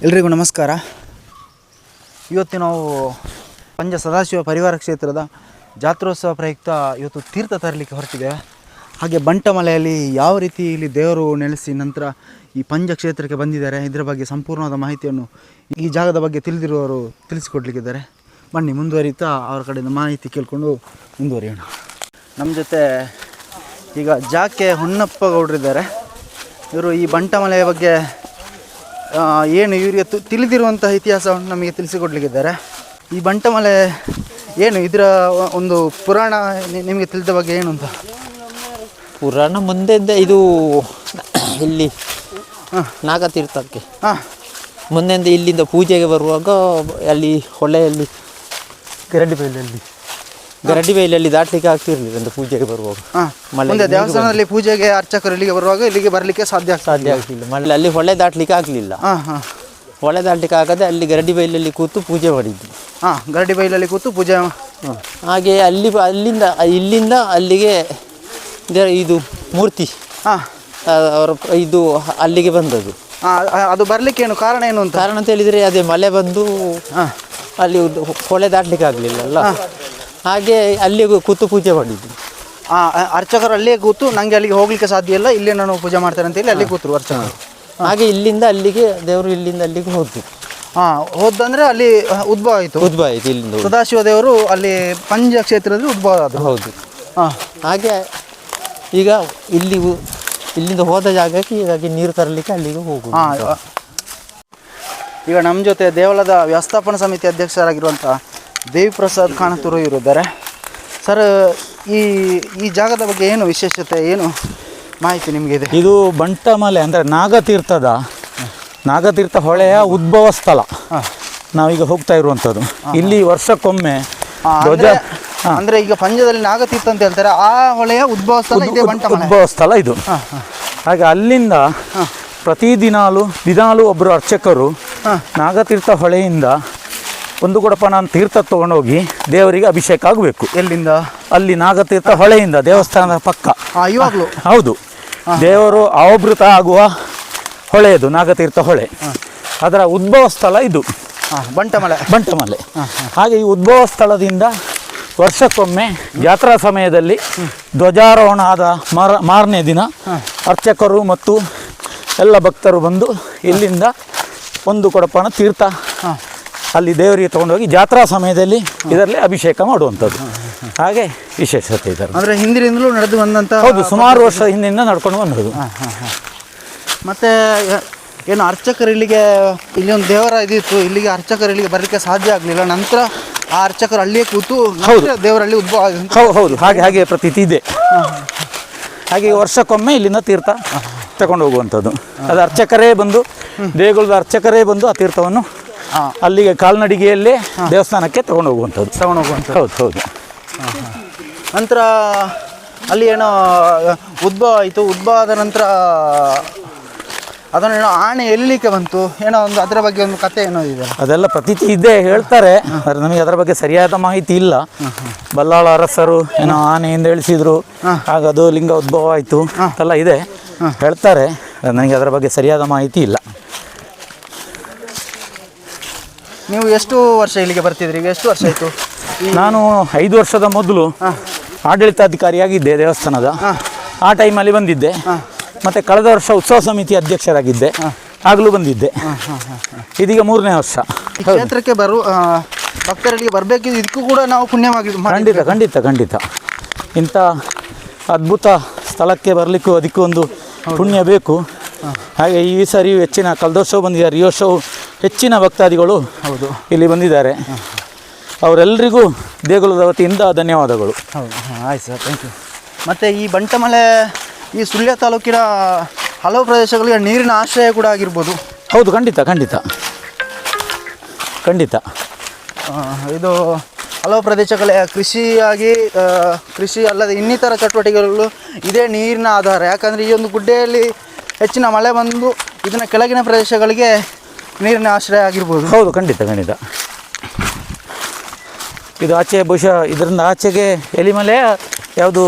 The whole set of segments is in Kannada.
ಎಲ್ರಿಗೂ ನಮಸ್ಕಾರ. ಇವತ್ತು ನಾವು ಪಂಜ ಸದಾಶಿವ ಪರಿವಾರ ಕ್ಷೇತ್ರದ ಜಾತ್ರೋತ್ಸವ ಪ್ರಯುಕ್ತ ಇವತ್ತು ತೀರ್ಥ ತರಲಿಕ್ಕೆ ಹೊರಟಿದ್ದೇವೆ. ಹಾಗೆ ಬಂಟಮಲೆಯಲ್ಲಿ ಯಾವ ರೀತಿ ಇಲ್ಲಿ ದೇವರು ನೆಲೆಸಿ ನಂತರ ಈ ಪಂಜ ಕ್ಷೇತ್ರಕ್ಕೆ ಬಂದಿದ್ದಾರೆ, ಇದರ ಬಗ್ಗೆ ಸಂಪೂರ್ಣವಾದ ಮಾಹಿತಿಯನ್ನು ಈ ಜಾಗದ ಬಗ್ಗೆ ತಿಳಿದಿರುವವರು ತಿಳಿಸಿಕೊಡ್ಲಿಕ್ಕಿದ್ದಾರೆ. ಬನ್ನಿ ಮುಂದುವರಿತಾ ಅವರ ಕಡೆಯಿಂದ ಮಾಹಿತಿ ಕೇಳಿಕೊಂಡು ಮುಂದುವರಿಯೋಣ. ನಮ್ಮ ಜೊತೆ ಈಗ ಜಾಕೆ ಹೊನ್ನಪ್ಪ ಗೌಡರಿದ್ದಾರೆ. ಇವರು ಈ ಬಂಟಮಲೆಯ ಬಗ್ಗೆ ಏನು ಇವರಿಗೆ ತಿಳಿದಿರುವಂತಹ ಇತಿಹಾಸವನ್ನು ನಮಗೆ ತಿಳಿಸಿಕೊಡ್ಲಿಕ್ಕಿದ್ದಾರೆ. ಈ ಬಂಟಮಲೆ ಏನು, ಇದರ ಒಂದು ಪುರಾಣ ನಿಮಗೆ ತಿಳಿದ ಬಗ್ಗೆ ಏನು ಅಂತ? ಪುರಾಣ ಮುಂದೆಯಿಂದ ಇದು ಇಲ್ಲಿ ನಾಗತೀರ್ಥಕ್ಕೆ ಮುಂದೆಯಿಂದ ಇಲ್ಲಿಂದ ಪೂಜೆಗೆ ಬರುವಾಗ ಅಲ್ಲಿ ಹೊಳೆಯಲ್ಲಿ ಗರಡಿ ಬೈಲಲ್ಲಿ ದಾಟಲಿಕ್ಕೆ ಆಗ್ತಿರ್ಲಿಲ್ಲ ಅಂತ ಪೂಜೆಗೆ ಬರುವಾಗ. ಮುಂದೆ ದೇವಸ್ಥಾನದಲ್ಲಿ ಪೂಜೆಗೆ ಅರ್ಚಕರು ಇಲ್ಲಿಗೆ ಬರುವಾಗ ಇಲ್ಲಿಗೆ ಬರಲಿಕ್ಕೆ ಸಾಧ್ಯ ಆಗ್ಲಿಲ್ಲ. ಮಳೆ ಅಲ್ಲಿ ಹೊಳೆ ದಾಟಲಿಕ್ಕೆ ಆಗಲಿಲ್ಲ. ಹೊಳೆ ದಾಟಲಿಕ್ಕೆ ಆಗದೆ ಅಲ್ಲಿ ಗರಡಿ ಬೈಲಲ್ಲಿ ಕೂತು ಪೂಜೆ ಮಾಡಿದ್ವಿ. ಗರಡಿ ಬೈಲಲ್ಲಿ ಕೂತು ಪೂಜೆ. ಹಾಗೆ ಇಲ್ಲಿಂದ ಅಲ್ಲಿಗೆ ಇದು ಮೂರ್ತಿ ಅವರ ಇದು ಅಲ್ಲಿಗೆ ಬಂದದ್ದು. ಅದು ಬರಲಿಕ್ಕೆ ಏನು ಕಾರಣ ಏನು ಅಂತ? ಕಾರಣ ಅಂತ ಹೇಳಿದರೆ ಅದೇ ಮಳೆ ಬಂದು ಅಲ್ಲಿ ಹೊಳೆ ದಾಟಲಿಕ್ಕೆ ಆಗಲಿಲ್ಲ. ಹಾಗೆ ಅಲ್ಲಿಗೆ ಕೂತು ಪೂಜೆ ಮಾಡಿದ್ವಿ. ಅರ್ಚಕರು ಅಲ್ಲಿಯೇ ಕೂತು ನನಗೆ ಅಲ್ಲಿಗೆ ಹೋಗ್ಲಿಕ್ಕೆ ಸಾಧ್ಯ ಇಲ್ಲ, ಇಲ್ಲೇ ನಾನು ಪೂಜೆ ಮಾಡ್ತೇನೆ ಅಂತೇಳಿ ಅಲ್ಲಿ ಕೂತರು ಅರ್ಚಕರು. ಹಾಗೆ ಇಲ್ಲಿಂದ ಅಲ್ಲಿಗೆ ದೇವರು ಇಲ್ಲಿಂದ ಅಲ್ಲಿಗೆ ಹೋದ್ವಿ. ಹೋದಂದ್ರೆ ಅಲ್ಲಿ ಉದ್ಭವ ಆಯಿತು. ಇಲ್ಲಿಂದ ಸದಾಶಿವ ದೇವರು ಅಲ್ಲಿ ಪಂಜ ಕ್ಷೇತ್ರದಲ್ಲಿ ಉದ್ಭವ ಆದರು. ಹೌದು. ಹಾಗೆ ಈಗ ಇಲ್ಲಿಂದ ಹೋದ ಜಾಗಕ್ಕೆ ಹೀಗಾಗಿ ನೀರು ತರಲಿಕ್ಕೆ ಅಲ್ಲಿಗೆ ಹೋಗುದು. ಈಗ ನಮ್ಮ ಜೊತೆ ದೇವಳದ ವ್ಯವಸ್ಥಾಪನಾ ಸಮಿತಿ ಅಧ್ಯಕ್ಷರಾಗಿರುವಂಥ ದೇವಿಪ್ರಸಾದ್ ಕಾಣತೂರು ಇದ್ದಾರೆ. ಸರ್, ಈ ಜಾಗದ ಬಗ್ಗೆ ಏನು ವಿಶೇಷತೆ, ಏನು ಮಾಹಿತಿ ನಿಮಗೆ ಇದೆ? ಇದು ಬಂಟಮಲೆ ಅಂದರೆ ನಾಗತೀರ್ಥ ಹೊಳೆಯ ಉದ್ಭವ ಸ್ಥಳ. ನಾವೀಗ ಹೋಗ್ತಾ ಇರುವಂಥದ್ದು ಇಲ್ಲಿ ವರ್ಷಕ್ಕೊಮ್ಮೆ ಅಂದರೆ ಈಗ ಪಂಜದಲ್ಲಿ ನಾಗತೀರ್ಥ ಅಂತ ಹೇಳ್ತಾರೆ, ಆ ಹೊಳೆಯ ಉದ್ಭವ ಸ್ಥಳ ಇದು. ಹಾಗೆ ಅಲ್ಲಿಂದ ದಿನಾಲು ಒಬ್ಬರು ಅರ್ಚಕರು ನಾಗತೀರ್ಥ ಹೊಳೆಯಿಂದ ಒಂದು ಕೊಡಪ ನಾನು ತೀರ್ಥ ತೊಗೊಂಡೋಗಿ ದೇವರಿಗೆ ಅಭಿಷೇಕ ಆಗಬೇಕು. ಎಲ್ಲಿಂದ? ಅಲ್ಲಿ ನಾಗತೀರ್ಥ ಹೊಳೆಯಿಂದ, ದೇವಸ್ಥಾನದ ಪಕ್ಕ. ಇವಾಗಲೂ ಹೌದು, ದೇವರು ಆವೃತ ಆಗುವ ಹೊಳೆ ಇದು ನಾಗತೀರ್ಥ ಹೊಳೆ. ಅದರ ಉದ್ಭವ ಸ್ಥಳ ಇದು ಬಂಟಮಲೆ. ಹಾಗೆ ಈ ಉದ್ಭವ ಸ್ಥಳದಿಂದ ವರ್ಷಕ್ಕೊಮ್ಮೆ ಜಾತ್ರಾ ಸಮಯದಲ್ಲಿ ಧ್ವಜಾರೋಹಣ ಆದ ಮಾರನೇ ದಿನ ಅರ್ಚಕರು ಮತ್ತು ಎಲ್ಲ ಭಕ್ತರು ಬಂದು ಇಲ್ಲಿಂದ ಒಂದು ಕೊಡಪಣ ತೀರ್ಥ ಅಲ್ಲಿ ದೇವರಿಗೆ ತಗೊಂಡೋಗಿ ಜಾತ್ರಾ ಸಮಯದಲ್ಲಿ ಇದರಲ್ಲಿ ಅಭಿಷೇಕ ಮಾಡುವಂಥದ್ದು. ಹಾಗೆ ವಿಶೇಷತೆ ಇದೆ. ಅಂದರೆ ಹಿಂದಿನಿಂದಲೂ ನಡೆದು ಬಂದಂಥ. ಹೌದು, ಸುಮಾರು ವರ್ಷ ಹಿಂದಿನಿಂದ ನಡ್ಕೊಂಡು ಬಂದದ್ದು. ಮತ್ತು ಏನು ಅರ್ಚಕರು ಇಲ್ಲಿ ಒಂದು ದೇವರ ಇದಿತ್ತು, ಇಲ್ಲಿಗೆ ಅರ್ಚಕರು ಇಲ್ಲಿಗೆ ಬರಲಿಕ್ಕೆ ಸಾಧ್ಯ ಆಗಲಿಲ್ಲ. ನಂತರ ಆ ಅರ್ಚಕರು ಅಲ್ಲಿಯೇ ಕೂತು ದೇವರಲ್ಲಿ ಉದ್ಭವ ಆಗಿದೆ. ಹೌದು, ಹಾಗೆ ಪ್ರತೀತಿ ಇದೆ. ಹಾಗೆ ವರ್ಷಕ್ಕೊಮ್ಮೆ ಇಲ್ಲಿಂದ ತೀರ್ಥ ತಗೊಂಡು ಹೋಗುವಂಥದ್ದು. ಅದು ಅರ್ಚಕರೇ ಬಂದು, ದೇಗುಲದ ಅರ್ಚಕರೇ ಬಂದು ಆ ತೀರ್ಥವನ್ನು ಅಲ್ಲಿಗೆ ಕಾಲ್ನಡಿಗೆಯಲ್ಲೇ ದೇವಸ್ಥಾನಕ್ಕೆ ತಗೊಂಡು ಹೋಗುವಂಥದ್ದು. ಹೌದು. ನಂತರ ಅಲ್ಲಿ ಏನೋ ಉದ್ಭವ ಆಯಿತು. ಉದ್ಭವ ಆದ ನಂತರ ಅದನ್ನೇನೋ ಆಣೆ ಎಲ್ಲಿಕ್ಕೆ ಬಂತು, ಏನೋ ಒಂದು ಅದರ ಬಗ್ಗೆ ಒಂದು ಕತೆ ಏನೋ ಇದೆ. ಅದೆಲ್ಲ ಪ್ರತೀತಿ ಇದೆ ಹೇಳ್ತಾರೆ, ಆದರೆ ನಮಗೆ ಅದರ ಬಗ್ಗೆ ಸರಿಯಾದ ಮಾಹಿತಿ ಇಲ್ಲ. ಬಲ್ಲಾಳ ಅರಸರು ಏನೋ ಆನೆಯಿಂದ ಇಳಿಸಿದ್ರು, ಆಗ ಅದು ಲಿಂಗ ಉದ್ಭವ ಆಯಿತು ಎಲ್ಲ ಇದೆ ಹೇಳ್ತಾರೆ. ನನಗೆ ಅದರ ಬಗ್ಗೆ ಸರಿಯಾದ ಮಾಹಿತಿ ಇಲ್ಲ. ನೀವು ಎಷ್ಟು ವರ್ಷ ಇಲ್ಲಿಗೆ ಬರ್ತಿದ್ರಿ? ಈಗ ಎಷ್ಟು ವರ್ಷ ಆಯಿತು? ನಾನು 5 ವರ್ಷದ ಮೊದಲು ಆಡಳಿತಾಧಿಕಾರಿಯಾಗಿದ್ದೆ ದೇವಸ್ಥಾನದ. ಆ ಟೈಮಲ್ಲಿ ಬಂದಿದ್ದೆ. ಮತ್ತು ಕಳೆದ ವರ್ಷ ಉತ್ಸವ ಸಮಿತಿ ಅಧ್ಯಕ್ಷರಾಗಿದ್ದೆ, ಆಗಲೂ ಬಂದಿದ್ದೆ. ಇದೀಗ 3ನೇ ವರ್ಷ. ಈ ಕ್ಷೇತ್ರಕ್ಕೆ ಭಕ್ತರಿಗೆ ಬರಬೇಕಿದ್ದು ಇದಕ್ಕೂ ಕೂಡ ನಾವು ಪುಣ್ಯವಾಗಿ. ಖಂಡಿತ ಇಂಥ ಅದ್ಭುತ ಸ್ಥಳಕ್ಕೆ ಬರಲಿಕ್ಕೂ ಅದಕ್ಕೂ ಒಂದು ಪುಣ್ಯ ಬೇಕು. ಹಾಗೆ ಈ ಸಾರಿ ಕಳೆದ ವರ್ಷವೂ ಬಂದಿದ್ದಾರೆ, ಈ ವರ್ಷವೂ ಹೆಚ್ಚಿನ ಭಕ್ತಾದಿಗಳು ಇಲ್ಲಿ ಬಂದಿದ್ದಾರೆ. ಅವರೆಲ್ಲರಿಗೂ ದೇಗುಲದ ವತಿಯಿಂದ ಧನ್ಯವಾದಗಳು. ಆಯ್ತು ಸರ್, ಥ್ಯಾಂಕ್ ಯು. ಮತ್ತು ಈ ಬಂಟಮಲೆ ಈ ಸುಳ್ಯ ತಾಲೂಕಿನ ಹಲವು ಪ್ರದೇಶಗಳಿಗೆ ನೀರಿನ ಆಶ್ರಯ ಕೂಡ ಆಗಿರ್ಬೋದು. ಹೌದು, ಖಂಡಿತ. ಇದು ಹಲವು ಪ್ರದೇಶಗಳ ಕೃಷಿ ಅಲ್ಲದೆ ಇನ್ನಿತರ ಚಟುವಟಿಕೆಗಳು ಇದೇ ನೀರಿನ ಆಧಾರ. ಯಾಕಂದರೆ ಈ ಒಂದು ಗುಡ್ಡೆಯಲ್ಲಿ ಹೆಚ್ಚಿನ ಮಳೆ ಬಂದು ಇದನ್ನ ಕೆಳಗಿನ ಪ್ರದೇಶಗಳಿಗೆ ನೀರಿನ ಆಶ್ರಯ ಆಗಿರ್ಬೋದು. ಹೌದು, ಖಂಡಿತ. ಇದು ಆಚೆ ಬಹುಶಃ ಇದರಿಂದ ಆಚೆಗೆ ಎಲಿಮಲೆ ಯಾವುದು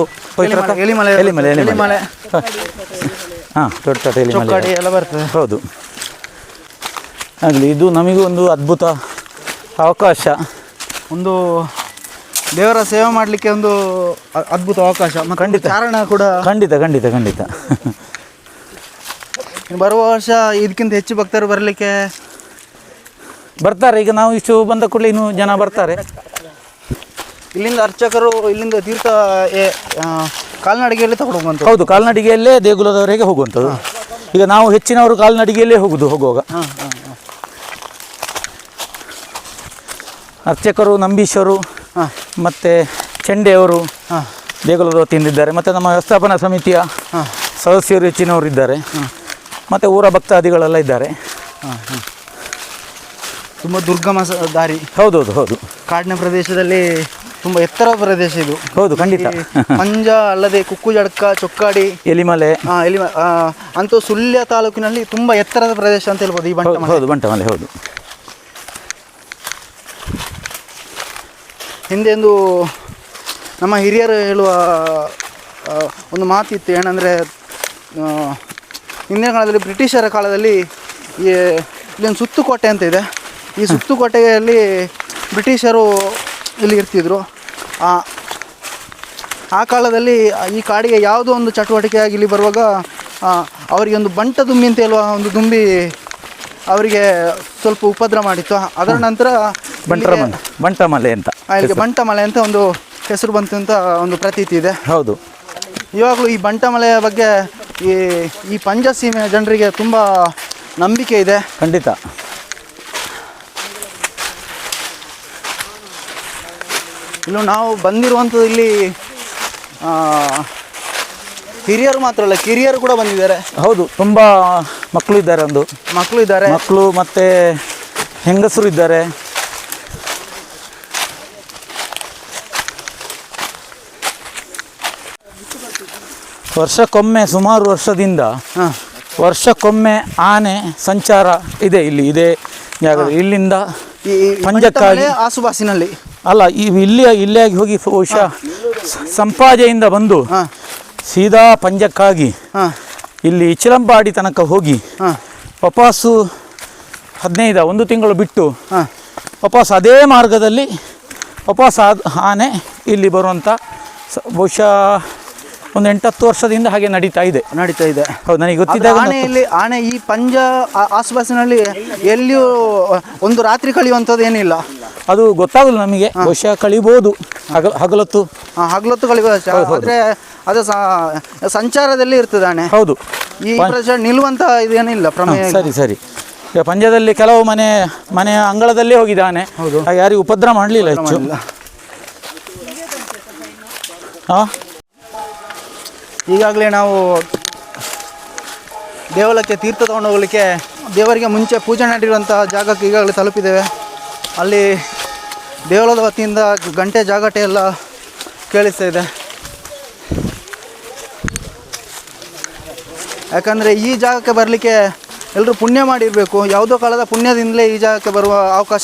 ಎಲಿಮಲೆ ಹಾಂ, ದೊಡ್ಡ ಎಲಿಮಲೆ ಎಲ್ಲ ಬರ್ತದೆ. ಹೌದು. ಆಗಲಿ, ಇದು ನಮಗೂ ಒಂದು ಅದ್ಭುತ ಅವಕಾಶ. ಒಂದು ದೇವರ ಸೇವೆ ಮಾಡಲಿಕ್ಕೆ ಒಂದು ಅದ್ಭುತ ಅವಕಾಶ. ಮತ್ತು ಖಂಡಿತ. ಕಾರಣ ಕೂಡ ಖಂಡಿತ ಖಂಡಿತ ಖಂಡಿತ. ಬರುವ ವರ್ಷ ಇದಕ್ಕಿಂತ ಹೆಚ್ಚು ಭಕ್ತರು ಬರಲಿಕ್ಕೆ ಬರ್ತಾರೆ. ಈಗ ನಾವು ಇಷ್ಟು ಬಂದ ಕೂಡಲೇ ಇನ್ನೂ ಜನ ಬರ್ತಾರೆ. ಇಲ್ಲಿಂದ ಅರ್ಚಕರು ಇಲ್ಲಿಂದ ತೀರ್ಥ ಕಾಲ್ನಡಿಗೆಯಲ್ಲಿ ತಗೊಂಡು ಹೌದು, ಕಾಲ್ನಡಿಗೆಯಲ್ಲೇ ದೇಗುಲದವರೆಗೆ ಹೋಗುವಂಥದ್ದು. ಈಗ ನಾವು ಹೆಚ್ಚಿನವರು ಕಾಲ್ನಡಿಗೆಯಲ್ಲೇ ಹೋಗುವಾಗ. ಅರ್ಚಕರು ನಂಬೀಶರು ಮತ್ತು ಚಂಡೆಯವರು ದೇಗುಲದ ವತಿಯಿಂದಿದ್ದಾರೆ. ಮತ್ತು ನಮ್ಮ ವ್ಯವಸ್ಥಾಪನಾ ಸಮಿತಿಯ ಸದಸ್ಯರು ಹೆಚ್ಚಿನವರು ಇದ್ದಾರೆ. ಮತ್ತು ಊರ ಭಕ್ತಾದಿಗಳೆಲ್ಲ ಇದ್ದಾರೆ. ತುಂಬ ದುರ್ಗಮ ದಾರಿ. ಹೌದೌದು ಹೌದು. ಕಾಡಿನ ಪ್ರದೇಶದಲ್ಲಿ ತುಂಬ ಎತ್ತರ ಪ್ರದೇಶ ಇದು. ಹೌದು, ಖಂಡಿತ. ಪಂಜ ಅಲ್ಲದೆ ಕುಕ್ಕುಜಡ್ಕ, ಚೊಕ್ಕಾಡಿ, ಎಲಿಮಲೆ ಅಂತೂ ಸುಳ್ಯ ತಾಲೂಕಿನಲ್ಲಿ ತುಂಬ ಎತ್ತರದ ಪ್ರದೇಶ ಅಂತ ಹೇಳ್ಬೋದು ಈ ಬಂಟಮಲೆ. ಹೌದು, ಬಂಟಮಲೆ ಹೌದು. ಹಿಂದೆ ಒಂದು ನಮ್ಮ ಹಿರಿಯರು ಹೇಳುವ ಒಂದು ಮಾತಿತ್ತು. ಏನಂದರೆ ಹಿಂದಿನ ಕಾಲದಲ್ಲಿ ಬ್ರಿಟಿಷರ ಕಾಲದಲ್ಲಿ ಇಲ್ಲೊಂದು ಸುತ್ತುಕೋಟೆ ಅಂತ ಇದೆ. ಈ ಸುತ್ತುಕೋಟೆಯಲ್ಲಿ ಬ್ರಿಟಿಷರು ಇಲ್ಲಿ ಇರ್ತಿದ್ರು. ಆ ಕಾಲದಲ್ಲಿ ಈ ಕಾಡಿಗೆ ಯಾವುದೋ ಒಂದು ಚಟುವಟಿಕೆಯಾಗಿ ಇಲ್ಲಿ ಬರುವಾಗ ಅವರಿಗೆ ಒಂದು ಬಂಟ ದುಂಬಿ ಅಂತ ಹೇಳುವ ಒಂದು ದುಂಬಿ ಅವರಿಗೆ ಸ್ವಲ್ಪ ಉಪದ್ರ ಮಾಡಿತ್ತು. ಅದರ ನಂತರ ಬಂಟಮಲೆ ಅಂತ ಇಲ್ಲಿಗೆ ಬಂಟಮಲೆ ಅಂತ ಒಂದು ಹೆಸರು ಬಂತು ಅಂತ ಒಂದು ಪ್ರತೀತಿ ಇದೆ. ಹೌದು. ಇವಾಗಲೂ ಈ ಬಂಟಮಲೆಯ ಬಗ್ಗೆ ಈ ಪಂಜಸೀಮೆ ಜನರಿಗೆ ತುಂಬ ನಂಬಿಕೆ ಇದೆ. ಖಂಡಿತ. ಇನ್ನು ನಾವು ಬಂದಿರುವಂಥದ್ದು ಇಲ್ಲಿ ಹಿರಿಯರು ಮಾತ್ರ ಅಲ್ಲ, ಕಿರಿಯರು ಕೂಡ ಬಂದಿದ್ದಾರೆ. ಹೌದು, ತುಂಬ ಮಕ್ಕಳು ಇದ್ದಾರೆ. ಮಕ್ಕಳು ಇದ್ದಾರೆ, ಮಕ್ಕಳು ಮತ್ತು ಹೆಂಗಸರು ಇದ್ದಾರೆ. ವರ್ಷಕ್ಕೊಮ್ಮೆ, ಸುಮಾರು ವರ್ಷದಿಂದ ವರ್ಷಕ್ಕೊಮ್ಮೆ ಆನೆ ಸಂಚಾರ ಇದೆ ಇಲ್ಲಿ, ಇದೇ ಜಾಗದಲ್ಲಿ. ಇಲ್ಲಿಂದ ಪಂಜಕ್ಕಾಗಿ ಆಸುಪಾಸಿನಲ್ಲಿ ಅಲ್ಲ, ಇಲ್ಲಿಯಾಗಿ ಹೋಗಿ ಬಹುಶಃ ಸಂಪಾಜೆಯಿಂದ ಬಂದು ಸೀದಾ ಪಂಜಕ್ಕಾಗಿ ಇಲ್ಲಿ ಚಿಲಂಪಾಡಿ ತನಕ ಹೋಗಿ ವಾಪಸ್ಸು 1 ತಿಂಗಳು ಬಿಟ್ಟು ವಾಪಸ್ ಅದೇ ಮಾರ್ಗದಲ್ಲಿ ವಾಪಸ್ ಆನೆ ಇಲ್ಲಿ ಬರುವಂಥ ಬಹುಶಃ ಒಂದು 8-10 ವರ್ಷದಿಂದ ಹಾಗೆ ನಡೀತಾ ಇದೆ. ಹೌದು, ನನಗೆ ಗೊತ್ತಿದ್ದಾಗ ಆನೆ ಈ ಪಂಜ ಆಸುಪಾಸಿನಲ್ಲಿ ಎಲ್ಲಿಯೂ ಒಂದು ರಾತ್ರಿ ಕಳೆಯುವಂಥದ್ದು ಏನಿಲ್ಲ. ಅದು ಗೊತ್ತಾಗಲ್ಲ ನಮಗೆ. ಬಹುಶಃ ಕಳಿಬೋದು ಹಗಲೊತ್ತು ಕಳಿಬೋದು. ಆದರೆ ಅದು ಸಂಚಾರದಲ್ಲಿ ಇರ್ತದೆ ಆನೆ. ಹೌದು, ಈ ಪ್ರದೇಶ ನಿಲ್ಲುವಂಥ ಇದೇನಿಲ್ಲ ಪ್ರಮೇಯ. ಸರಿ. ಈಗ ಪಂಜದಲ್ಲಿ ಕೆಲವು ಮನೆಯ ಅಂಗಳದಲ್ಲೇ ಹೋಗಿದ್ದಾನೆ. ಹಾಗೆ ಯಾರಿಗೂ ಉಪದ್ರ ಮಾಡಲಿಲ್ಲ ಹೆಚ್ಚು. ಈಗಾಗಲೇ ನಾವು ದೇವಾಲಯಕ್ಕೆ ತೀರ್ಥ ತಗೊಂಡು ಹೋಗಲಿಕ್ಕೆ ದೇವರಿಗೆ ಮುಂಚೆ ಪೂಜೆ ಮಾಡಿರುವಂಥ ಜಾಗಕ್ಕೆ ಈಗಾಗಲೇ ತಲುಪಿದ್ದೇವೆ. ಅಲ್ಲಿ ದೇವಾಲಯದ ವತಿಯಿಂದ ಗಂಟೆ ಜಾಗಟೆ ಎಲ್ಲ ಕೇಳಿಸ್ತಾ ಇದೆ. ಯಾಕಂದರೆ ಈ ಜಾಗಕ್ಕೆ ಬರಲಿಕ್ಕೆ ಎಲ್ಲರೂ ಪುಣ್ಯ ಮಾಡಿರಬೇಕು. ಯಾವುದೋ ಕಾಲದ ಪುಣ್ಯದಿಂದಲೇ ಈ ಜಾಗಕ್ಕೆ ಬರುವ ಅವಕಾಶ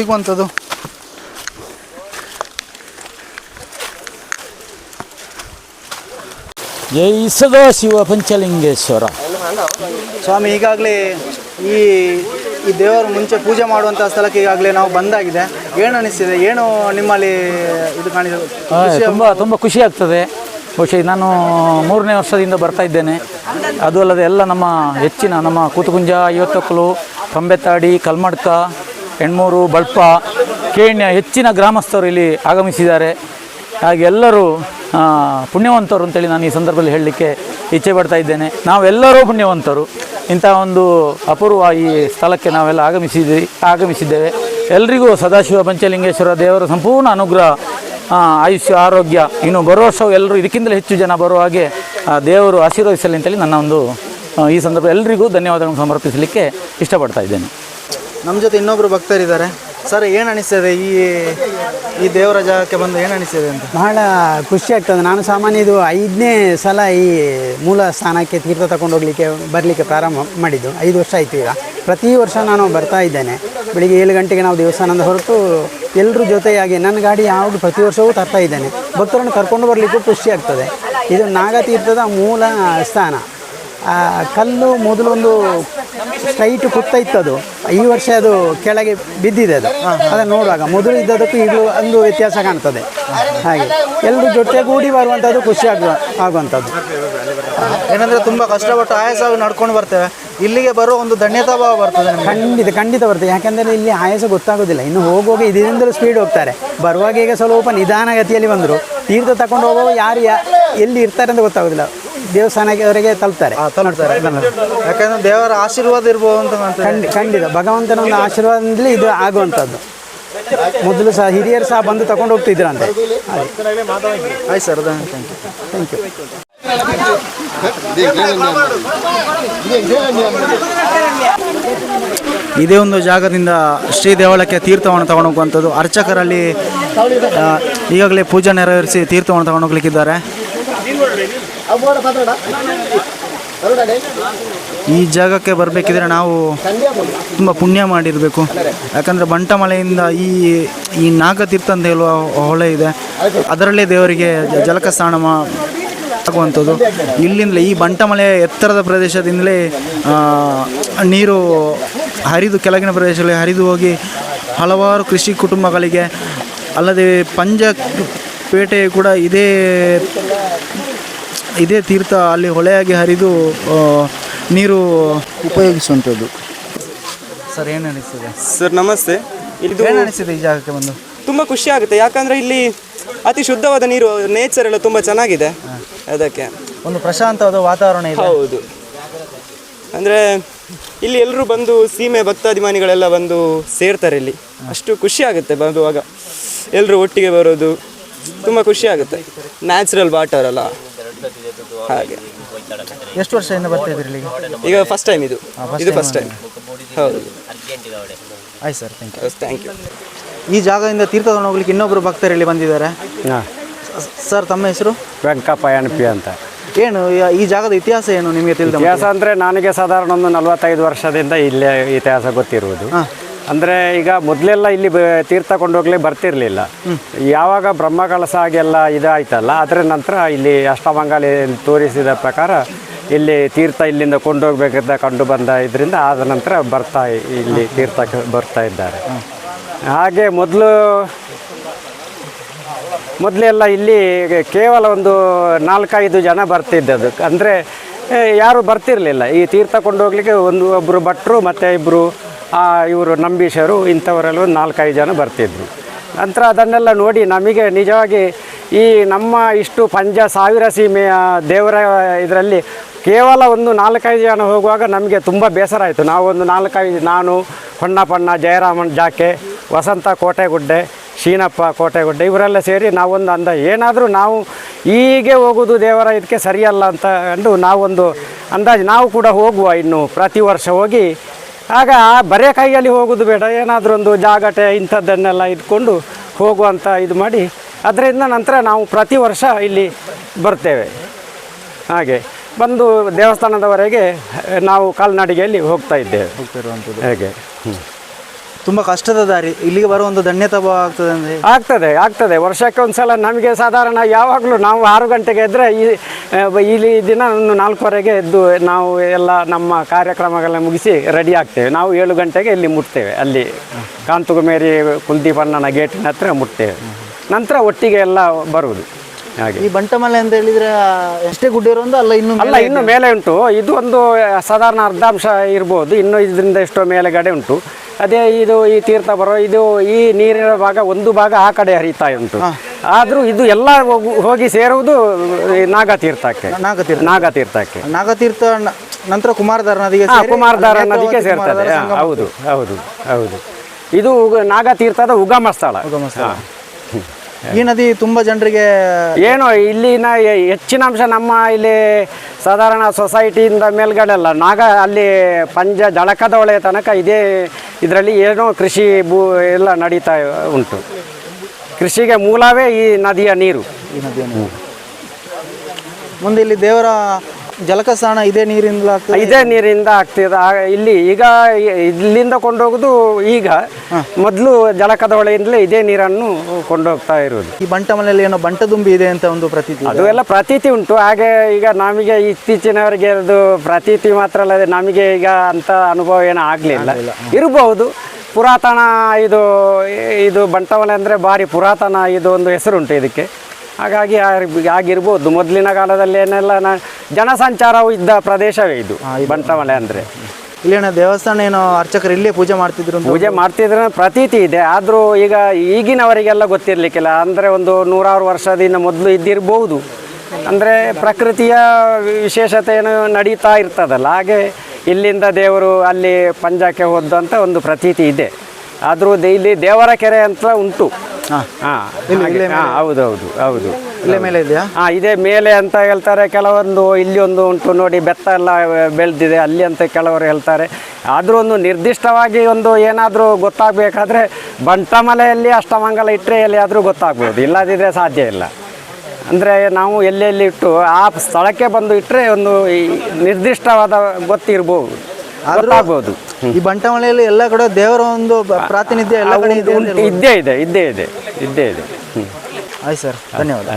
ಸಿಗುವಂಥದ್ದು. ಜೈ ಸದಾಶಿವ ಪಂಚಲಿಂಗೇಶ್ವರ ಸ್ವಾಮಿ. ಈಗಾಗಲೇ ಈ ದೇವರು ಮುಂಚೆ ಪೂಜೆ ಮಾಡುವಂಥ ಸ್ಥಳಕ್ಕೆ ಈಗಾಗಲೇ ನಾವು ಬಂದಾಗಿದೆ. ಏನು ಅನಿಸ್ತಿದೆ? ಏನು ನಿಮ್ಮಲ್ಲಿ ಇದು ಕಾಣಿದೆ? ತುಂಬ ಖುಷಿ ಆಗ್ತದೆ. ಬಹುಶಃ ನಾನು 3ನೇ ವರ್ಷದಿಂದ ಬರ್ತಾ ಇದ್ದೇನೆ. ಅದು ಅಲ್ಲದೆ ಎಲ್ಲ ನಮ್ಮ ಕೂತುಕುಂಜ, ಐವತ್ತೊಕ್ಕಲು, ಕಂಬೆತ್ತಾಡಿ, ಕಲ್ಮಡ್ಕ, ಹೆಣ್ಮೂರು, ಬಳ್ಪ, ಕೇಣ್ಯ ಹೆಚ್ಚಿನ ಗ್ರಾಮಸ್ಥರು ಇಲ್ಲಿ ಆಗಮಿಸಿದ್ದಾರೆ. ಹಾಗೆ ಎಲ್ಲರೂ ಪುಣ್ಯವಂತರು ಅಂತೇಳಿ ನಾನು ಈ ಸಂದರ್ಭದಲ್ಲಿ ಹೇಳಲಿಕ್ಕೆ ಇಚ್ಛೆ ಪಡ್ತಾ ಇದ್ದೇನೆ. ನಾವೆಲ್ಲರೂ ಪುಣ್ಯವಂತರು. ಇಂಥ ಒಂದು ಅಪೂರ್ವ ಈ ಸ್ಥಳಕ್ಕೆ ನಾವೆಲ್ಲ ಆಗಮಿಸಿದ್ದೇವೆ. ಎಲ್ರಿಗೂ ಸದಾಶಿವ ಪಂಚಲಿಂಗೇಶ್ವರ ದೇವರ ಸಂಪೂರ್ಣ ಅನುಗ್ರಹ, ಆಯುಷ್ಯ, ಆರೋಗ್ಯ, ಇನ್ನು ಬರೋ ವರ್ಷವು ಎಲ್ಲರೂ ಇದಕ್ಕಿಂತಲೇ ಹೆಚ್ಚು ಜನ ಬರುವ ಹಾಗೆ ದೇವರು ಆಶೀರ್ವದಿಸಲಿ ಅಂತೇಳಿ ನನ್ನ ಒಂದು ಈ ಸಂದರ್ಭ ಎಲ್ರಿಗೂ ಧನ್ಯವಾದಗಳನ್ನು ಸಮರ್ಪಿಸಲಿಕ್ಕೆ ಇಷ್ಟಪಡ್ತಾ ಇದ್ದೇನೆ. ನಮ್ಮ ಜೊತೆ ಇನ್ನೊಬ್ಬರು ಭಕ್ತರಿದ್ದಾರೆ. ಸರ್, ಏನು ಅನಿಸ್ತದೆ ಈ ದೇವರ ಜಾಗಕ್ಕೆ ಬಂದು ಏನು ಅನಿಸ್ತದೆ ಅಂತ? ಬಹಳ ಖುಷಿ ಆಗ್ತದೆ. ನಾನು ಸಾಮಾನ್ಯ ಇದು 5ನೇ ಸಲ ಈ ಮೂಲ ಸ್ಥಾನಕ್ಕೆ ತೀರ್ಥ ತಗೊಂಡು ಬರಲಿಕ್ಕೆ ಪ್ರಾರಂಭ ಮಾಡಿದ್ದು. 5 ವರ್ಷ ಆಯಿತು. ಈಗ ಪ್ರತಿ ವರ್ಷ ನಾನು ಬರ್ತಾ ಇದ್ದೇನೆ. ಬೆಳಿಗ್ಗೆ 7 ಗಂಟೆಗೆ ನಾವು ದೇವಸ್ಥಾನದಿಂದ ಹೊರಟು ಎಲ್ಲರೂ ಜೊತೆಯಾಗಿ ನನ್ನ ಗಾಡಿ ಯಾವುದು ಪ್ರತಿ ವರ್ಷವೂ ತರ್ತಾ ಇದ್ದೇನೆ. ಭಕ್ತರನ್ನು ಕರ್ಕೊಂಡು ಬರಲಿಕ್ಕೂ ಖುಷಿ ಆಗ್ತದೆ. ಇದು ನಾಗತೀರ್ಥದ ಮೂಲ ಸ್ಥಾನ. ಕಲ್ಲು ಮೊದಲೊಂದು ಸ್ಟ್ರೈಟ್ ಕುತ್ತ ಇತ್ತದು, ಈ ವರ್ಷ ಅದು ಕೆಳಗೆ ಬಿದ್ದಿದೆ. ಅದು ಅದನ್ನು ನೋಡುವಾಗ ಮೊದಲು ಇದ್ದದಕ್ಕೂ ಈಗಲೂ ಒಂದು ವ್ಯತ್ಯಾಸ ಕಾಣ್ತದೆ. ಹಾಗೆ ಎಲ್ಲರೂ ಜೊತೆಗೂಡಿ ಬರುವಂಥದ್ದು ಖುಷಿ ಆಗುವಂಥದ್ದು. ಏನಂದರೆ ತುಂಬ ಕಷ್ಟಪಟ್ಟು ಆಯಾಸ ನಡ್ಕೊಂಡು ಬರ್ತೇವೆ, ಇಲ್ಲಿಗೆ ಬರೋ ಒಂದು ಧನ್ಯತಾ ಭಾವ ಬರ್ತದೆ ನಮಗೆ. ಖಂಡಿತ ಬರ್ತದೆ. ಯಾಕೆಂದರೆ ಇಲ್ಲಿ ಆಯಾಸ ಗೊತ್ತಾಗೋದಿಲ್ಲ. ಇನ್ನು ಹೋಗುವಾಗ ಇದರಿಂದಲೂ ಸ್ಪೀಡ್ ಹೋಗ್ತಾರೆ, ಬರುವಾಗ ಈಗ ಸ್ವಲ್ಪ ನಿಧಾನಗತಿಯಲ್ಲಿ ಬಂದರು. ತೀರ್ಥ ತಗೊಂಡು ಹೋಗುವಾಗ ಯಾರು ಎಲ್ಲಿ ಇರ್ತಾರೆ ಅಂತ ಗೊತ್ತಾಗೋದಿಲ್ಲ, ದೇವಸ್ಥಾನದವರೆಗೆ ತಲುಪ್ತಾರೆ. ಯಾಕಂದರೆ ದೇವರ ಆಶೀರ್ವಾದ ಇರ್ಬೋದು ಅಂತ ಖಂಡಿತ ಭಗವಂತನ ಒಂದು ಆಶೀರ್ವಾದದಿಂದಲೇ ಇದು ಆಗುವಂಥದ್ದು. ಮೊದಲು ಸಹ ಹಿರಿಯರು ಸಹ ಬಂದು ತಗೊಂಡು ಹೋಗ್ತಿದ್ರಂತೆ. ಆಯ್ತು ಸರ್, ಥ್ಯಾಂಕ್ ಯು. ಇದೇ ಒಂದು ಜಾಗದಿಂದ ಶ್ರೀ ದೇವಳಕ್ಕೆ ತೀರ್ಥವನ್ನು ತಗೊಂಡು ಹೋಗುವಂಥದ್ದು. ಅರ್ಚಕರಲ್ಲಿ ಈಗಾಗಲೇ ಪೂಜೆ ನೆರವೇರಿಸಿ ತೀರ್ಥವನ್ನು ತಗೊಂಡು ಹೋಗ್ಲಿಕ್ಕಿದ್ದಾರೆ. ಈ ಜಾಗಕ್ಕೆ ಬರಬೇಕಿದ್ರೆ ನಾವು ತುಂಬ ಪುಣ್ಯ ಮಾಡಿರಬೇಕು. ಯಾಕಂದರೆ ಬಂಟಮಲೆಯಿಂದ ಈ ನಾಗತೀರ್ಥ ಅಂತ ಹೇಳುವ ಹೊಳೆ ಇದೆ, ಅದರಲ್ಲೇ ದೇವರಿಗೆ ಜಲಕ ಸ್ನಾನ ಆಗುವಂಥದ್ದು. ಇಲ್ಲಿಂದಲೇ ಈ ಬಂಟಮಲೆಯ ಎತ್ತರದ ಪ್ರದೇಶದಿಂದಲೇ ನೀರು ಹರಿದು ಕೆಳಗಿನ ಪ್ರದೇಶದಲ್ಲಿ ಹರಿದು ಹೋಗಿ ಹಲವಾರು ಕೃಷಿ ಕುಟುಂಬಗಳಿಗೆ, ಅಲ್ಲದೆ ಪಂಜಪೇಟೆ ಕೂಡ ಇದೇ ತೀರ್ಥ ಅಲ್ಲಿ ಹೊಳೆಯಾಗಿ ಹರಿದು ನೀರು ಉಪಯೋಗಿಸುವಂಥದ್ದು. ಸರ್, ಏನು ಅನಿಸ್ತದೆ? ಸರ್ ನಮಸ್ತೆ. ಇದು ಏನು ಅನಿಸ್ತದೆ ಈ ಜಾಗಕ್ಕೆ ಬಂದು? ತುಂಬ ಖುಷಿ ಆಗುತ್ತೆ, ಯಾಕಂದರೆ ಇಲ್ಲಿ ಅತಿ ಶುದ್ಧವಾದ ನೀರು, ನೇಚರ್ ಎಲ್ಲ ತುಂಬ ಚೆನ್ನಾಗಿದೆ. ಅದಕ್ಕೆ ಒಂದು ಪ್ರಶಾಂತವಾದ ವಾತಾವರಣ ಇದೆ. ಹೌದು, ಅಂದರೆ ಇಲ್ಲಿ ಎಲ್ಲರೂ ಬಂದು ಸೀಮೆ ಭಕ್ತಾಭಿಮಾನಿಗಳೆಲ್ಲ ಬಂದು ಸೇರ್ತಾರೆ. ಇಲ್ಲಿ ಅಷ್ಟು ಖುಷಿ ಆಗುತ್ತೆ ಬರುವಾಗ, ಎಲ್ಲರೂ ಒಟ್ಟಿಗೆ ಬರೋದು ತುಂಬ ಖುಷಿ ಆಗುತ್ತೆ. ನ್ಯಾಚುರಲ್ ವಾಟರ್ ಅಲ್ಲ, ಹಾಗೆ. ಎಷ್ಟು ವರ್ಷದಿಂದ ಬರ್ತಾ ಇದ್ದೀರಿ ಇಲ್ಲಿಗೆ? ಈಗ ಫಸ್ಟ್ ಟೈಮ್ ಇದು ಫಸ್ಟ್ ಟೈಮ್. ಹೌದು. ಆಯ್ತು ಸರ್, ಥ್ಯಾಂಕ್ ಯು. ಈ ಜಾಗದಿಂದ ತೀರ್ಥ ತಗೊಂಡು ಹೋಗ್ಲಿಕ್ಕೆ ಇನ್ನೊಬ್ಬರು ಭಕ್ತರು ಇಲ್ಲಿ ಬಂದಿದ್ದಾರೆ. ಸರ್, ತಮ್ಮ ಹೆಸರು? ವೆಂಕಪ್ಪ ಎನ್ಪಿ ಅಂತ. ಏನು ಈ ಜಾಗದ ಇತಿಹಾಸ ಏನು ನಿಮಗೆ ತಿಳಿದ? ಇತಿಹಾಸ ಅಂದರೆ ನನಗೆ ಸಾಧಾರಣ ಒಂದು 45 ವರ್ಷದಿಂದ ಇಲ್ಲೇ ಇತಿಹಾಸ ಗೊತ್ತಿರುವುದು. ಅಂದರೆ ಈಗ ಮೊದಲೆಲ್ಲ ಇಲ್ಲಿ ತೀರ್ಥ ಕೊಂಡೋಗ್ಲಿ ಬರ್ತಿರಲಿಲ್ಲ. ಯಾವಾಗ ಬ್ರಹ್ಮಕಲಶ ಆಗೆಲ್ಲ ಇದಾಯ್ತಲ್ಲ, ಅದರ ನಂತರ ಇಲ್ಲಿ ಅಷ್ಟಮಂಗಲಿ ತೋರಿಸಿದ ಪ್ರಕಾರ ಇಲ್ಲಿ ತೀರ್ಥ ಇಲ್ಲಿಂದ ಕೊಂಡೋಗ್ಬೇಕಂತ ಕಂಡು ಬಂದ ಇದರಿಂದ ಆದ ನಂತರ ಇಲ್ಲಿ ತೀರ್ಥಕ್ಕೆ ಬರ್ತಾ ಇದ್ದಾರೆ. ಹಾಗೆ ಮೊದಲೆಲ್ಲ ಇಲ್ಲಿ ಕೇವಲ ಒಂದು 4-5 ಜನ ಬರ್ತಿದ್ದದ್ದು. ಅಂದರೆ ಯಾರು ಬರ್ತಿರಲಿಲ್ಲ ಈ ತೀರ್ಥ ಕೊಂಡೋಗ್ಲಿಕ್ಕೆ. ಒಬ್ಬರು ಭಟ್ರು ಮತ್ತು ಇವರು ನಂಬೀಶರು, ಇಂಥವರೆಲ್ಲ ಒಂದು 4-5 ಜನ ಬರ್ತಿದ್ರು. ನಂತರ ಅದನ್ನೆಲ್ಲ ನೋಡಿ ನಮಗೆ ನಿಜವಾಗಿ ಈ ನಮ್ಮ ಇಷ್ಟು ಸಾವಿರ ಸೀಮೆಯ ದೇವರ ಇದರಲ್ಲಿ ಕೇವಲ ಒಂದು 4-5 ಜನ ಹೋಗುವಾಗ ನಮಗೆ ತುಂಬ ಬೇಸರ ಆಯಿತು. ನಾವೊಂದು 4-5, ನಾನು, ಹೊನ್ನಪಣ್ಣ, ಜಯರಾಮನ್ ಜಾಕೆ, ವಸಂತ ಕೋಟೆಗುಡ್ಡೆ, ಶೀನಪ್ಪ ಕೋಟೆಗುಡ್ಡೆ, ಇವರೆಲ್ಲ ಸೇರಿ ನಾವೊಂದು ಏನಾದರೂ ನಾವು ಹೀಗೆ ಹೋಗೋದು ದೇವರ ಇದಕ್ಕೆ ಸರಿಯಲ್ಲ ಅಂತ ಅಂದು ನಾವೊಂದು ಅಂದಾಜು ನಾವು ಕೂಡ ಹೋಗುವ, ಇನ್ನು ಪ್ರತಿ ವರ್ಷ ಹೋಗಿ ಆಗ ಬರೇ ಕೈಯಲ್ಲಿ ಹೋಗೋದು ಬೇಡ, ಏನಾದರೂ ಒಂದು ಜಾಗಟೆ ಇಂಥದ್ದನ್ನೆಲ್ಲ ಇದ್ಕೊಂಡು ಹೋಗುವಂಥ ಇದು ಮಾಡಿ ಅದರಿಂದ ನಂತರ ನಾವು ಪ್ರತಿ ವರ್ಷ ಇಲ್ಲಿ ಬರ್ತೇವೆ. ಹಾಗೆ ಬಂದು ದೇವಸ್ಥಾನದವರೆಗೆ ನಾವು ಕಾಲ್ನಡಿಗೆಯಲ್ಲಿ ಹೋಗ್ತಾ ಇದ್ದೇವೆ. ಹೇಗೆ ತುಂಬ ಕಷ್ಟದ ದಾರಿ, ಇಲ್ಲಿಗೆ ಬರುವ ಒಂದು ಧನ್ಯತಾ ಭಾವ ಆಗ್ತದೆ. ಆಗ್ತದೆ. ವರ್ಷಕ್ಕೆ ಒಂದು ಸಲ ನಮಗೆ ಸಾಧಾರಣ ಯಾವಾಗಲೂ ನಾವು 6 ಗಂಟೆಗೆ ಎದ್ದರೆ ಇಲ್ಲಿ ದಿನ 4:15 ಎದ್ದು ನಾವು ಎಲ್ಲ ನಮ್ಮ ಕಾರ್ಯಕ್ರಮಗಳನ್ನ ಮುಗಿಸಿ ರೆಡಿ ಆಗ್ತೇವೆ. ನಾವು 7 ಗಂಟೆಗೆ ಇಲ್ಲಿ ಮುಟ್ತೇವೆ. ಅಲ್ಲಿ ಕಾಂತುಗುಮೇರಿ ಕುಲ್ದೀಪಣ್ಣನ ಗೇಟಿನ ಹತ್ರ ಮುಟ್ತೇವೆ. ನಂತರ ಒಟ್ಟಿಗೆ ಎಲ್ಲ ಬರುವುದು. ಹಾಗೆ ಈ ಬಂಟಮಲೆ ಅಂತ ಹೇಳಿದರೆ ಎಷ್ಟೇ ಗುಡ್ಡ ಇರೋದು ಇನ್ನು ಮೇಲೆ ಉಂಟು. ಇದು ಒಂದು ಸಾಧಾರಣ ಅರ್ಧಾಂಶ ಇರ್ಬೋದು, ಇನ್ನು ಇದರಿಂದ ಎಷ್ಟೋ ಮೇಲೆಗಡೆ ಉಂಟು. ಅದೇ ಈ ತೀರ್ಥ ಬರೋ ಈ ನೀರಿನ ಭಾಗ ಒಂದು ಭಾಗ ಆ ಕಡೆ ಹರಿತಾ ಉಂಟು. ಆದರೂ ಇದು ಎಲ್ಲ ಹೋಗಿ ಸೇರುವುದು ನಾಗತೀರ್ಥಕ್ಕೆ. ನಾಗತೀರ್ಥ ನಂತರ ಕುಮಾರಧಾರ ನದಿಗೆ ಸೇರ್ತದೆ. ಹೌದು. ಇದು ನಾಗತೀರ್ಥದ ಉಗಮ ಸ್ಥಳ. ಈ ನದಿ ತುಂಬ ಜನರಿಗೆ ಏನೋ ಇಲ್ಲಿನ ಹೆಚ್ಚಿನ ಅಂಶ ನಮ್ಮ ಇಲ್ಲಿ ಸಾಧಾರಣ ಸೊಸೈಟಿಯಿಂದ ಮೇಲ್ಗಡೆ ಅಲ್ಲ ಅಲ್ಲಿ ಜಳಕದ ಹೊಳೆಯ ತನಕ ಇದರಲ್ಲಿ ಏನೋ ಕೃಷಿ ಎಲ್ಲ ನಡೀತಾ ಉಂಟು. ಕೃಷಿಗೆ ಮೂಲವೇ ಈ ನದಿಯ ನೀರು. ಮುಂದೆ ಇಲ್ಲಿ ದೇವರ ಜಲಕಸ್ನಾನ ಇದೇ ನೀರಿಂದ ಆಗ್ತದೆ? ಇದೇ ನೀರಿಂದ ಆಗ್ತಿದೆ. ಇಲ್ಲಿ ಈಗ ಇಲ್ಲಿಂದ ಕೊಂಡೋಗುದು ಈಗ, ಮೊದಲು ಜಲಕದ ಹೊಳೆಯಿಂದಲೇ ಇದೇ ನೀರನ್ನು ಕೊಂಡೋಗ್ತಾ ಇರುವುದು. ಈ ಬಂಟಮಲೆಯಲ್ಲಿ ಏನೋ ಬಂಟದುಂಬಿ ಇದೆ ಅಂತ ಒಂದು ಪ್ರತೀತಿ ಇದೆ. ಅದು ಎಲ್ಲ ಪ್ರತೀತಿ ಉಂಟು. ಹಾಗೆ ಈಗ ನಮಗೆ ಇತ್ತೀಚಿನವರಿಗೆ ಅದು ಪ್ರತೀತಿ ಮಾತ್ರ ಅಲ್ಲದೆ ನಮಗೆ ಈಗ ಅಂತ ಅನುಭವ ಏನೂ ಆಗಲಿಲ್ಲ. ಇರಬಹುದು, ಪುರಾತನ ಇದು ಬಂಟಮಲೆ ಅಂದರೆ ಭಾರಿ ಪುರಾತನ ಇದು ಒಂದು ಹೆಸರುಂಟು ಇದಕ್ಕೆ. ಹಾಗಾಗಿ ಆಗಿರ್ಬೋದು. ಮೊದಲಿನ ಕಾಲದಲ್ಲಿ ಏನೆಲ್ಲ ಜನಸಂಚಾರವು ಇದ್ದ ಪ್ರದೇಶವೇ ಇದು ಬಂಟಮಲೆ ಅಂದರೆ. ಇಲ್ಲೇನೋ ದೇವಸ್ಥಾನ ಏನೋ ಅರ್ಚಕರು ಇಲ್ಲೇ ಪೂಜೆ ಮಾಡ್ತಿದ್ರು ಅಂತ? ಪೂಜೆ ಮಾಡ್ತಿದ್ರೆ ಪ್ರತೀತಿ ಇದೆ. ಆದರೂ ಈಗ ಈಗಿನವರಿಗೆಲ್ಲ ಗೊತ್ತಿರಲಿಕ್ಕಿಲ್ಲ. ಅಂದರೆ ಒಂದು 100 ವರ್ಷದಿಂದ ಮೊದಲು ಇದ್ದಿರ್ಬೋದು. ಅಂದರೆ ಪ್ರಕೃತಿಯ ವಿಶೇಷತೆ ಏನು ನಡೀತಾ ಇರ್ತದಲ್ಲ, ಹಾಗೆ ಇಲ್ಲಿಂದ ದೇವರು ಅಲ್ಲಿ ಪಂಜಾಕ್ಕೆ ಹೋದಂತ ಒಂದು ಪ್ರತೀತಿ ಇದೆ. ಆದರೂ ಇಲ್ಲಿ ದೇವರ ಕೆರೆ ಅಂತ ಉಂಟು. ಹೌದೌದು ಹೌದು. ಇಲ್ಲೇ ಮೇಲೆ ಇದೆಯಾ? ಇದೇ ಮೇಲೆ ಅಂತ ಹೇಳ್ತಾರೆ ಕೆಲವೊಂದು. ಇಲ್ಲಿ ಒಂದು ಉಂಟು ನೋಡಿ, ಬೆತ್ತ ಎಲ್ಲ ಬೆಳೆದಿದೆ ಅಲ್ಲಿ ಅಂತ ಕೆಲವರು ಹೇಳ್ತಾರೆ. ಆದರೂ ಒಂದು ನಿರ್ದಿಷ್ಟವಾಗಿ ಒಂದು ಏನಾದರೂ ಗೊತ್ತಾಗಬೇಕಾದ್ರೆ ಬಂಟಮಲೆಯಲ್ಲಿ ಅಷ್ಟಮಂಗಲ ಇಟ್ಟರೆ ಎಲ್ಲಿಯಾದರೂ ಗೊತ್ತಾಗ್ಬೋದು, ಇಲ್ಲದಿದ್ದರೆ ಸಾಧ್ಯ ಇಲ್ಲ. ಅಂದರೆ ನಾವು ಎಲ್ಲೆಲ್ಲಿ ಇಟ್ಟು ಆ ಸ್ಥಳಕ್ಕೆ ಬಂದು ಇಟ್ಟರೆ ಒಂದು ನಿರ್ದಿಷ್ಟವಾದ ಗೊತ್ತಿರ್ಬೋದು, ಗೊತ್ತಾಗ್ಬೋದು. ಈ ಬಂಟಮಲೆಯಲ್ಲಿ ಎಲ್ಲ ಕಡೆ ದೇವರ ಒಂದು ಪ್ರಾತಿನಿಧ್ಯ ಎಲ್ಲ ಕಡೆ ಇದೆ? ಇದ್ದೇ ಇದೆ, ಇದ್ದೇ ಇದೆ, ಇದ್ದೇ ಇದೆ. ಆಯ್ತು ಸರ್, ಧನ್ಯವಾದ.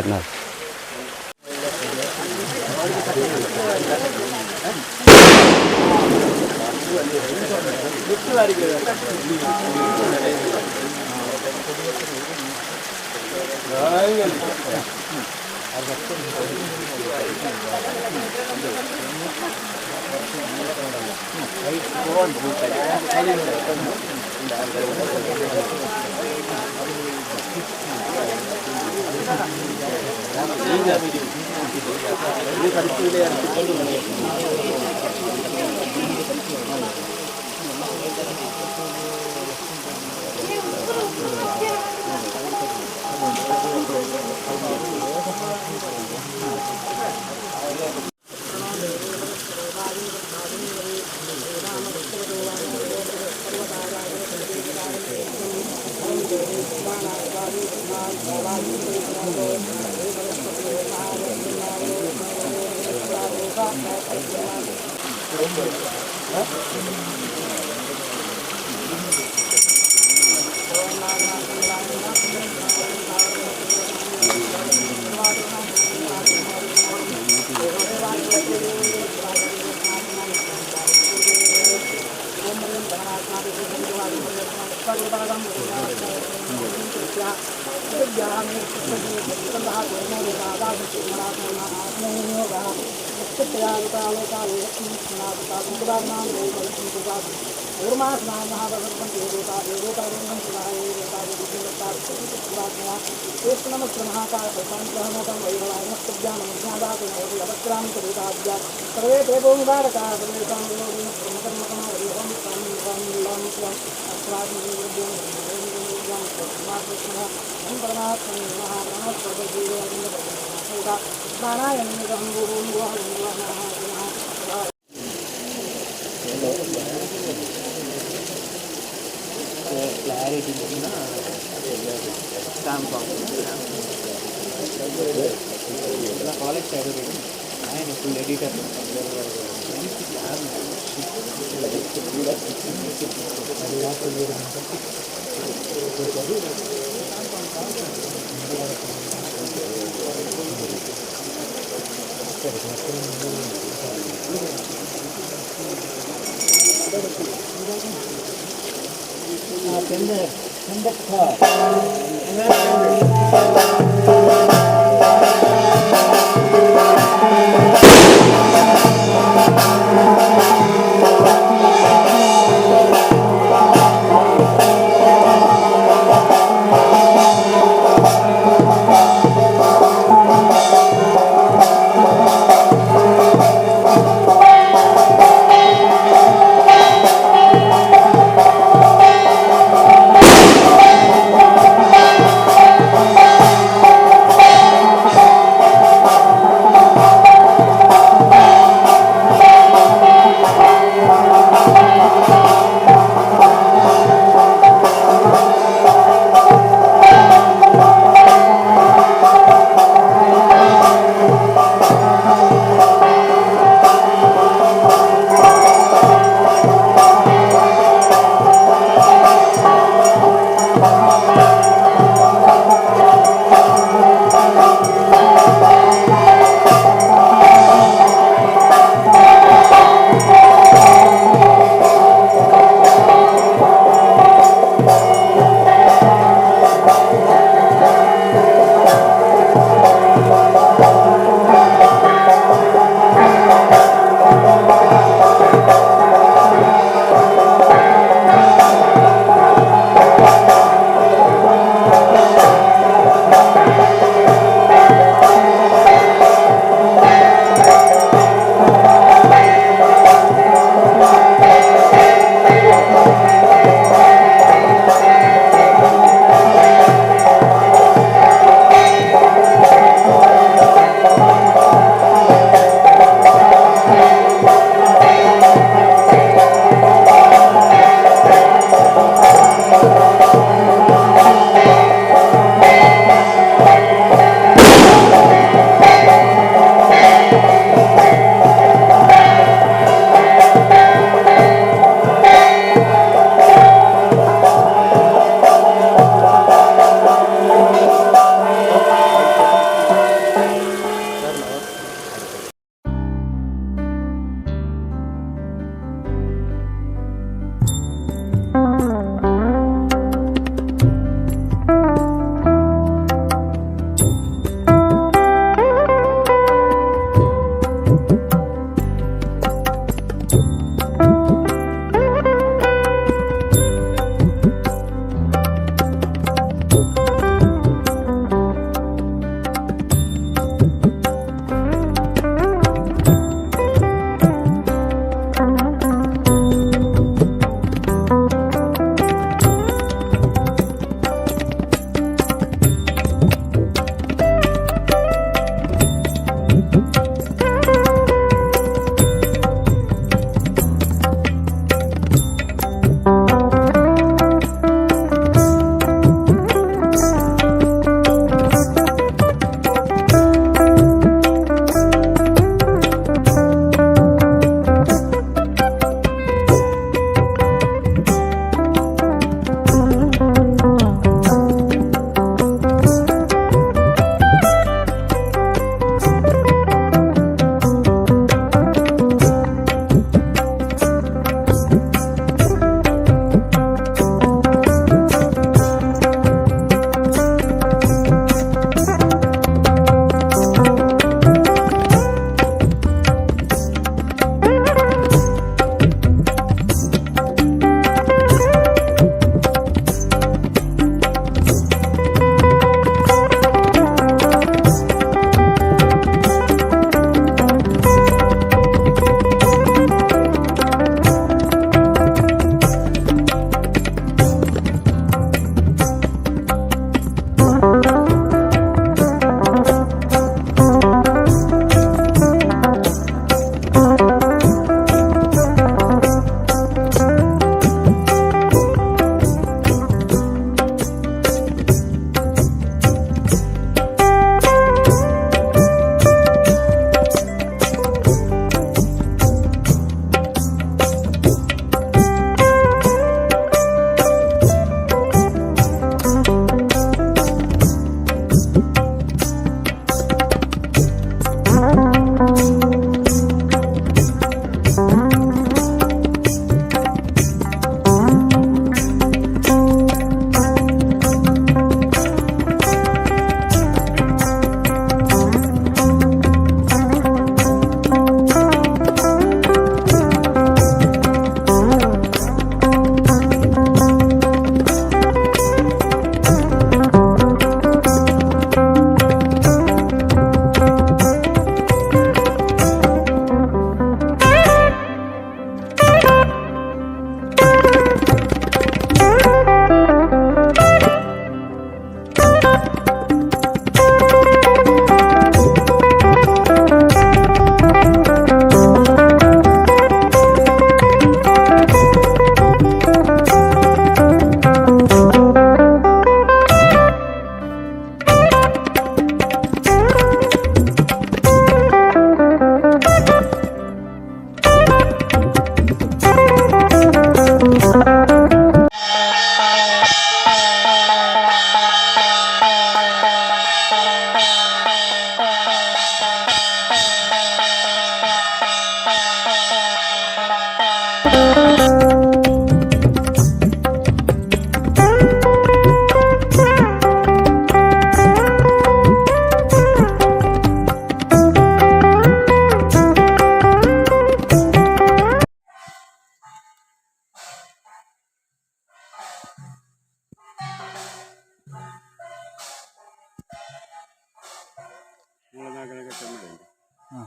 ಹಾಂ.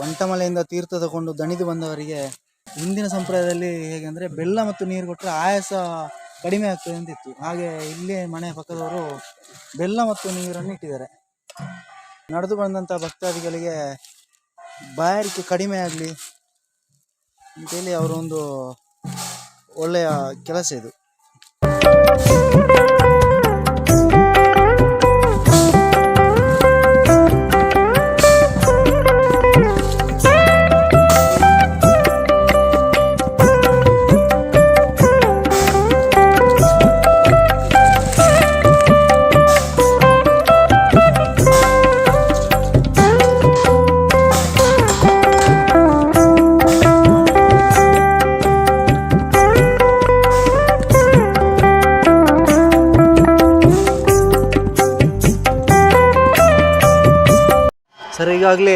ಬಂಟಮಲೆಯಿಂದ ತೀರ್ಥ ತಗೊಂಡು ದಣಿದು ಬಂದವರಿಗೆ ಹಿಂದಿನ ಸಂಪ್ರದಾಯದಲ್ಲಿ ಹೇಗೆ ಅಂದರೆ ಬೆಲ್ಲ ಮತ್ತು ನೀರು ಕೊಟ್ಟರೆ ಆಯಾಸ ಕಡಿಮೆ ಆಗ್ತದೆ ಅಂತಿತ್ತು. ಹಾಗೆ ಇಲ್ಲೇ ಮನೆ ಪಕ್ಕದವರು ಬೆಲ್ಲ ಮತ್ತು ನೀರನ್ನು ಇಟ್ಟಿದ್ದಾರೆ. ನಡೆದು ಬಂದಂಥ ಭಕ್ತಾದಿಗಳಿಗೆ ಬಾಯಾರಿಕೆ ಕಡಿಮೆ ಆಗಲಿ ಅಂತೇಳಿ ಅವರೊಂದು ಒಳ್ಳೆಯ ಕೆಲಸ ಇದು. ಸರ್, ಈಗಾಗಲೇ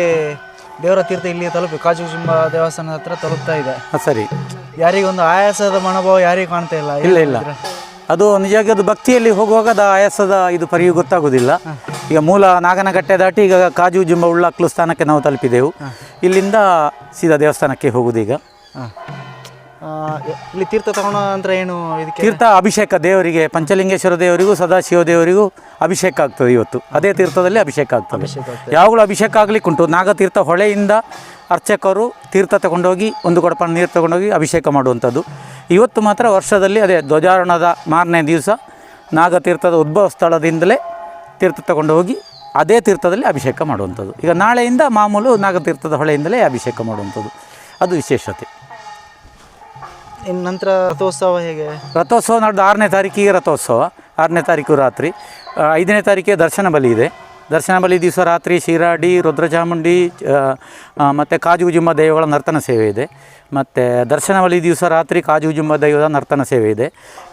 ದೇವರ ತೀರ್ಥ ಇಲ್ಲಿ ತಲುಪಿ ಕಾಜುಜುಂಬ ದೇವಸ್ಥಾನದ ಹತ್ರ ತಲುಪ್ತಾ ಇದೆ. ಸರಿ. ಯಾರಿಗೊಂದು ಆಯಾಸದ ಮನೋಭಾವ ಯಾರಿಗೂ ಕಾಣ್ತಾ ಇಲ್ಲ. ಇಲ್ಲ. ಅದು ನಿಜವಾಗಿ ಅದು ಭಕ್ತಿಯಲ್ಲಿ ಹೋಗುವಾಗ ಅದು ಆಯಾಸದ ಇದು ಪರಿಯು ಗೊತ್ತಾಗೋದಿಲ್ಲ. ಈಗ ಮೂಲ ನಾಗನಗಟ್ಟೆ ದಾಟಿ ಈಗ ಕಾಜುಜುಂಬ ಉಳ್ಳಾಕ್ಲು ಸ್ಥಾನಕ್ಕೆ ನಾವು ತಲುಪಿದೆವು. ಇಲ್ಲಿಂದ ಸೀದಾ ದೇವಸ್ಥಾನಕ್ಕೆ ಹೋಗುದು. ಈಗ ಇಲ್ಲಿ ತೀರ್ಥ ತಗೊಂಡ ನಂತರ ಏನು ಇದಕ್ಕೆ ತೀರ್ಥ ಅಭಿಷೇಕ ದೇವರಿಗೆ, ಪಂಚಲಿಂಗೇಶ್ವರ ದೇವರಿಗೂ ಸದಾಶಿವ ದೇವರಿಗೂ ಅಭಿಷೇಕ ಆಗ್ತದೆ. ಇವತ್ತು ಅದೇ ತೀರ್ಥದಲ್ಲಿ ಅಭಿಷೇಕ ಆಗ್ತದೆ. ಯಾವಾಗಲೂ ಅಭಿಷೇಕ ಆಗ್ಲಿಕ್ಕುಂಟು. ನಾಗತೀರ್ಥ ಹೊಳೆಯಿಂದ ಅರ್ಚಕರು ತೀರ್ಥ ತಗೊಂಡೋಗಿ ಒಂದು ಕೊಡಪ ನೀರು ತಗೊಂಡೋಗಿ ಅಭಿಷೇಕ ಮಾಡುವಂಥದ್ದು. ಇವತ್ತು ಮಾತ್ರ ವರ್ಷದಲ್ಲಿ ಅದೇ ಧ್ವಜಾರೋಹಣದ ಮಾರನೇ ದಿವಸ ನಾಗತೀರ್ಥದ ಉದ್ಭವ ಸ್ಥಳದಿಂದಲೇ ತೀರ್ಥ ತಗೊಂಡು ಹೋಗಿ ಅದೇ ತೀರ್ಥದಲ್ಲಿ ಅಭಿಷೇಕ ಮಾಡುವಂಥದ್ದು. ಈಗ ನಾಳೆಯಿಂದ ಮಾಮೂಲು ನಾಗತೀರ್ಥದ ಹೊಳೆಯಿಂದಲೇ ಅಭಿಷೇಕ ಮಾಡುವಂಥದ್ದು. ಅದು ವಿಶೇಷತೆ. ಇನ್ನು ನಂತರ ರಥೋತ್ಸವ ಹೇಗೆ? ರಥೋತ್ಸವ ನಾಡ್ದು 6ನೇ ತಾರೀಕಿಗೆ ರಥೋತ್ಸವ. 6ನೇ ತಾರೀಕು ರಾತ್ರಿ. 5ನೇ ತಾರೀಕಿಗೆ ದರ್ಶನ ಬಲಿ ಇದೆ. ದರ್ಶನ ಬಲಿ ದಿವಸ ರಾತ್ರಿ ಶಿರಾಡಿ, ರುದ್ರಚಾಮುಂಡಿ ಮತ್ತು ಕಾಜುಜುಂಬ ದೈವಗಳ ನರ್ತನ ಸೇವೆ ಇದೆ. ಮತ್ತು ದರ್ಶನ ಬಲಿ ದಿವಸ ರಾತ್ರಿ ಕಾಜುಜುಂಬ ದೈವದ ನರ್ತನ ಸೇವೆ ಇದೆ.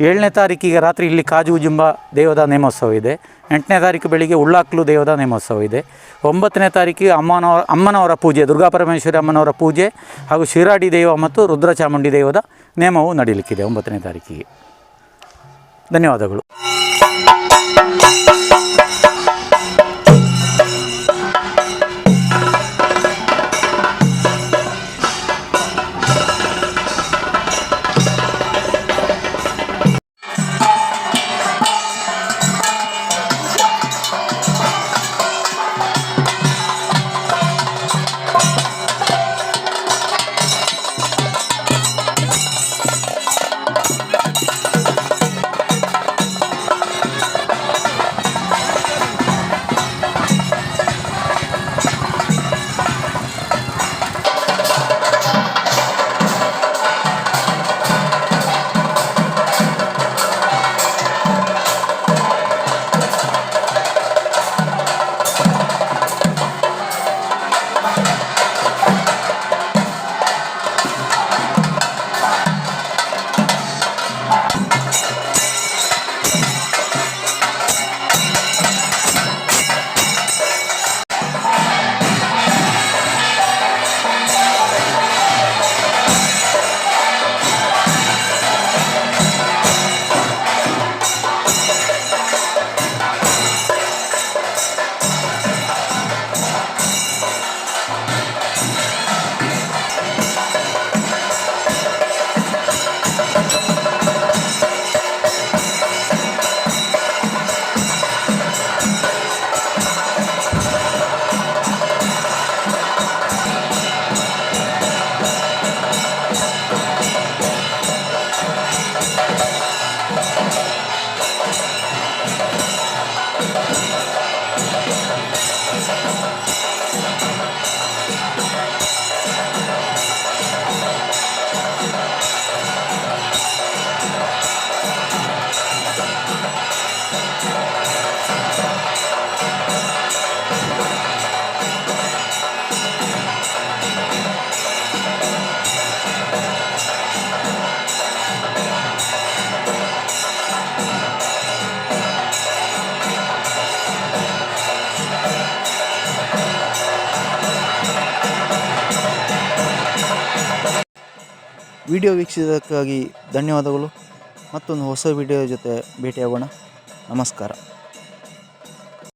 7ನೇ ತಾರೀಕಿಗೆ ರಾತ್ರಿ ಇಲ್ಲಿ ಕಾಜುಜುಂಬ ದೈವದ ನೇಮೋತ್ಸವ ಇದೆ. 8ನೇ ತಾರೀಕು ಬೆಳಿಗ್ಗೆ ಉಳ್ಳಾಕ್ಲು ದೈವದ ನೇಮೋತ್ಸವ ಇದೆ. 9ನೇ ತಾರೀಕಿಗೆ ಅಮ್ಮನವರ ಪೂಜೆ, ದುರ್ಗಾಪರಮೇಶ್ವರಿ ಅಮ್ಮನವರ ಪೂಜೆ ಹಾಗೂ ಶಿರಾಡಿ ದೈವ ಮತ್ತು ರುದ್ರಚಾಮುಂಡಿ ದೈವದ ನೇಮವು ನಡೀಲಿಕ್ಕಿದೆ 9ನೇ ತಾರೀಕಿಗೆ. ಧನ್ಯವಾದಗಳು. ವಿಡಿಯೋ ವೀಕ್ಷಿಸೋದಕ್ಕಾಗಿ ಧನ್ಯವಾದಗಳು. ಮತ್ತೊಂದು ಹೊಸ ವಿಡಿಯೋ ಜೊತೆ ಭೇಟಿಯಾಗೋಣ. ನಮಸ್ಕಾರ.